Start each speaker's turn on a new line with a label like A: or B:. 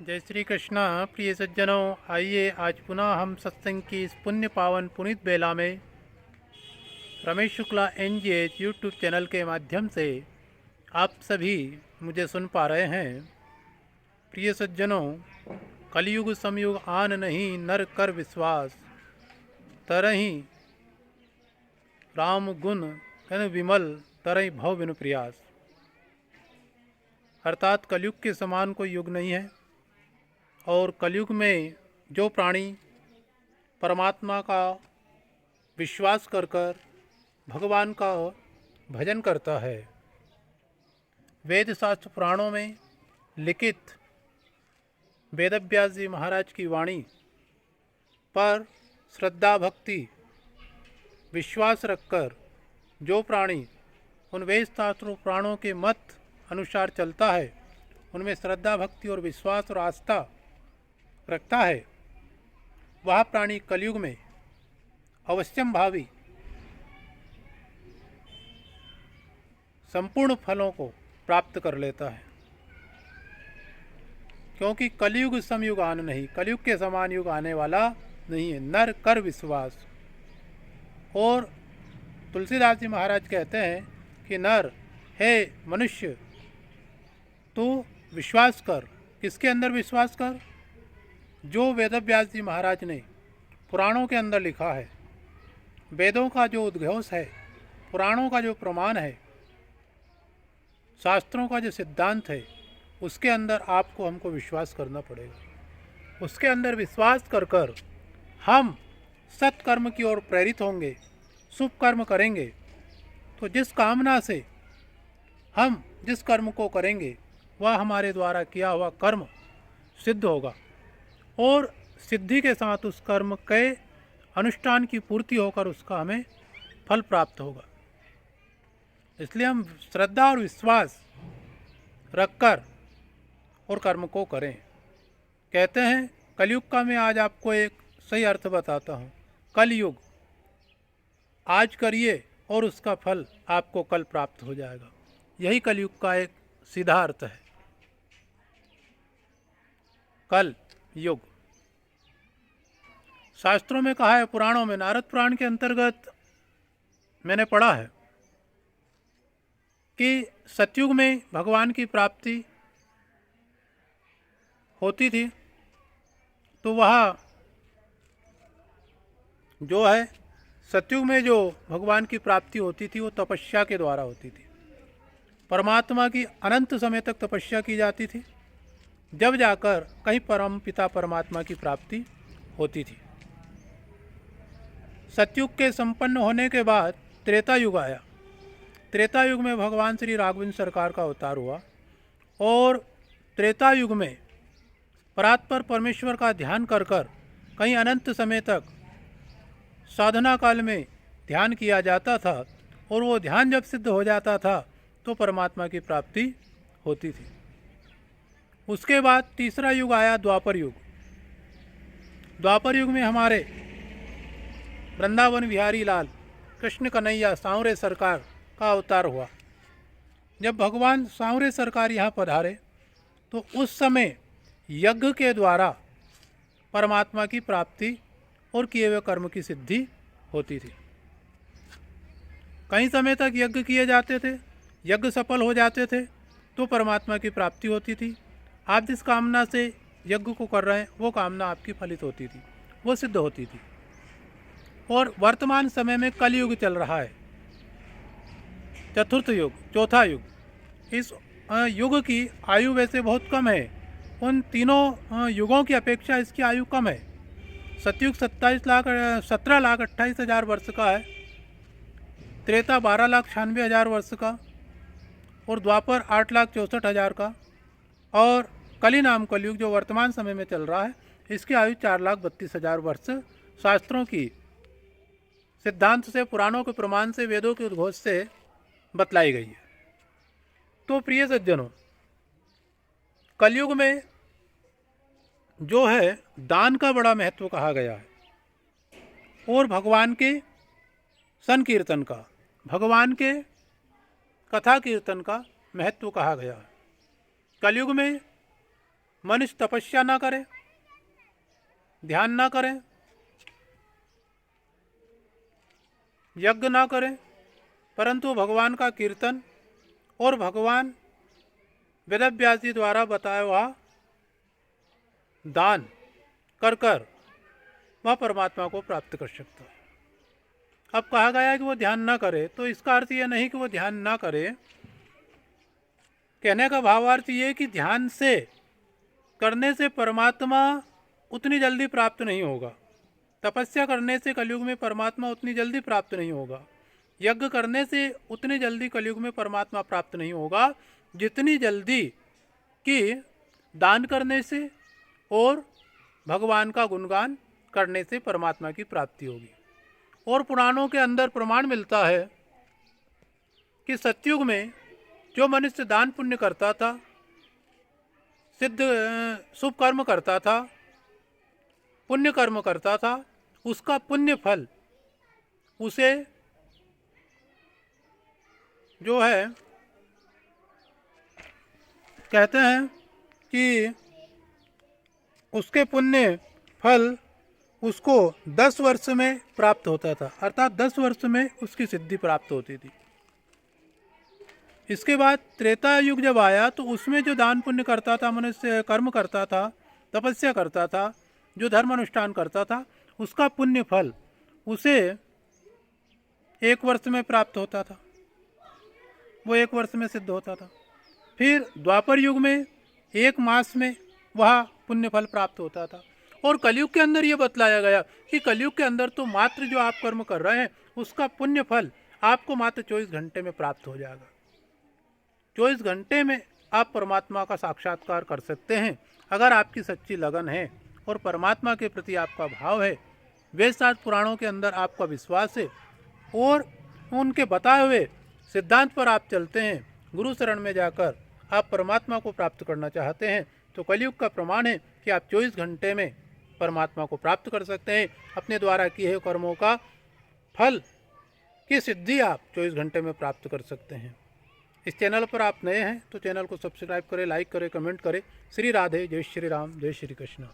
A: जय श्री कृष्णा। प्रिय सज्जनों, आइए आज पुनः हम सत्संग की इस पुण्य पावन पुनीत बेला में Ramesh Shukla NGH YouTube channel के माध्यम से आप सभी मुझे सुन पा रहे हैं। प्रिय सज्जनों, कलयुग समयुग आन नहीं नर कर विश्वास, तरही राम गुण कन विमल तरही भव बिनु प्रयास। अर्थात कलयुग के समान कोई युग नहीं है और कलयुग में जो प्राणी परमात्मा का विश्वास कर कर भगवान का भजन करता है, वेद शास्त्र पुराणों में लिखित वेदव्यास जी महाराज की वाणी पर श्रद्धा भक्ति विश्वास रखकर जो प्राणी उन वेद शास्त्रों पुराणों के मत अनुसार चलता है, उनमें श्रद्धा भक्ति और विश्वास और आस्था रखता है, वह प्राणी कलयुग में अवश्यम भावी संपूर्ण फलों को प्राप्त कर लेता है। क्योंकि कलयुग समयुग आन नहीं, कलयुग के समान युग आने वाला नहीं है। नर कर विश्वास। और तुलसीदास जी महाराज कहते हैं कि नर हे मनुष्य, तू विश्वास कर। किसके अंदर विश्वास कर? जो वेदव्यास जी महाराज ने पुराणों के अंदर लिखा है, वेदों का जो उद्घोष है, पुराणों का जो प्रमाण है, शास्त्रों का जो सिद्धांत है, उसके अंदर आपको हमको विश्वास करना पड़ेगा। उसके अंदर विश्वास कर कर हम सत्कर्म की ओर प्रेरित होंगे, शुभ कर्म करेंगे, तो जिस कामना से हम जिस कर्म को करेंगे वह हमारे द्वारा किया हुआ कर्म सिद्ध होगा और सिद्धि के साथ उस कर्म के अनुष्ठान की पूर्ति होकर उसका हमें फल प्राप्त होगा। इसलिए हम श्रद्धा और विश्वास रखकर और कर्म को करें। कहते हैं कलयुग का मैं आज आपको एक सही अर्थ बताता हूँ। कलयुग आज करिए और उसका फल आपको कल प्राप्त हो जाएगा। यही कलयुग का एक सीधा अर्थ है। कल युग शास्त्रों में कहा है, पुराणों में नारद पुराण के अंतर्गत मैंने पढ़ा है कि सतयुग में भगवान की प्राप्ति होती थी, तो वह जो है सतयुग में जो भगवान की प्राप्ति होती थी वो तपस्या के द्वारा होती थी। परमात्मा की अनंत समय तक तपस्या की जाती थी, जब जाकर कहीं परम पिता परमात्मा की प्राप्ति होती थी। सतयुग के संपन्न होने के बाद त्रेता युग आया। त्रेता युग में भगवान श्री राघवेंद्र सरकार का अवतार हुआ और त्रेता युग में परात्पर परमेश्वर का ध्यान कर कर कहीं अनंत समय तक साधना काल में ध्यान किया जाता था और वो ध्यान जब सिद्ध हो जाता था तो परमात्मा की प्राप्ति होती थी। उसके बाद तीसरा युग आया, द्वापर युग। द्वापर युग में हमारे वृंदावन बिहारी लाल कृष्ण कन्हैया सांवरे सरकार का अवतार हुआ। जब भगवान सांवरे सरकार यहाँ पधारे तो उस समय यज्ञ के द्वारा परमात्मा की प्राप्ति और किए हुए कर्म की सिद्धि होती थी। कई समय तक यज्ञ किए जाते थे, यज्ञ सफल हो जाते थे तो परमात्मा की प्राप्ति होती थी। आप जिस कामना से यज्ञ को कर रहे हैं वो कामना आपकी फलित होती थी, वो सिद्ध होती थी। और वर्तमान समय में कलयुग चल रहा है, चतुर्थ युग, चौथा युग। इस युग की आयु वैसे बहुत कम है, उन तीनों युगों की अपेक्षा इसकी आयु कम है। सतयुग 17,28,000 वर्ष का है, त्रेता 12,96,000 वर्ष का और द्वापर 8,64,000 का, और कली नाम कलयुग जो वर्तमान समय में चल रहा है इसकी आयु 4,32,000 वर्ष शास्त्रों की सिद्धांत से, पुराणों के प्रमाण से, वेदों के उद्घोष से बतलाई गई है। तो प्रिय सज्जनों, कलयुग में जो है दान का बड़ा महत्व कहा गया है और भगवान के संकीर्तन का, भगवान के कथा कीर्तन का महत्व कहा गया है। कलयुग में मनुष्य तपस्या ना करे, ध्यान ना करे, यज्ञ ना करे, परंतु भगवान का कीर्तन और भगवान वेदव्यास जी द्वारा बताया हुआ दान कर कर वह परमात्मा को प्राप्त कर सकता है। अब कहा गया है कि वो ध्यान ना करे, तो इसका अर्थ ये नहीं कि वो ध्यान ना करे। कहने का भावार्थ ये कि ध्यान से करने से परमात्मा उतनी जल्दी प्राप्त नहीं होगा, तपस्या करने से कलयुग में परमात्मा उतनी जल्दी प्राप्त नहीं होगा, यज्ञ करने से उतनी जल्दी कलयुग में परमात्मा प्राप्त नहीं होगा जितनी जल्दी कि दान करने से और भगवान का गुणगान करने से परमात्मा की प्राप्ति होगी। और पुराणों के अंदर प्रमाण मिलता है कि सतयुग में जो मनुष्य दान पुण्य करता था, सिद्ध शुभ कर्म करता था, पुण्य कर्म करता था, उसका पुण्य फल उसे जो है कहते हैं कि उसके पुण्य फल उसको 10 वर्ष में प्राप्त होता था, अर्थात 10 वर्ष में उसकी सिद्धि प्राप्त होती थी। इसके बाद त्रेता युग जब आया तो उसमें जो दान पुण्य करता था, मनुष्य कर्म करता था, तपस्या करता था, जो धर्म अनुष्ठान करता था, उसका पुण्य फल उसे 1 वर्ष में प्राप्त होता था, वो 1 वर्ष में सिद्ध होता था। फिर द्वापर युग में 1 मास में वह पुण्य फल प्राप्त होता था। और कलयुग के अंदर ये बतलाया गया कि कलयुग के अंदर तो मात्र जो आप कर्म कर रहे हैं उसका पुण्य फल आपको मात्र 24 घंटे में प्राप्त हो जाएगा। 24 घंटे में आप परमात्मा का साक्षात्कार कर सकते हैं अगर आपकी सच्ची लगन है और परमात्मा के प्रति आपका भाव है, वेद शास्त्र पुराणों के अंदर आपका विश्वास है और उनके बताए हुए सिद्धांत पर आप चलते हैं, गुरु शरण में जाकर आप परमात्मा को प्राप्त करना चाहते हैं, तो कलयुग का प्रमाण है कि आप 24 घंटे में परमात्मा को प्राप्त कर सकते हैं। अपने द्वारा किए हुए कर्मों का फल की सिद्धि आप 24 घंटे में प्राप्त कर सकते हैं। इस चैनल पर आप नए हैं तो चैनल को सब्सक्राइब करें, लाइक करें, कमेंट करें। श्री राधे, जय श्री राम, जय श्री कृष्ण।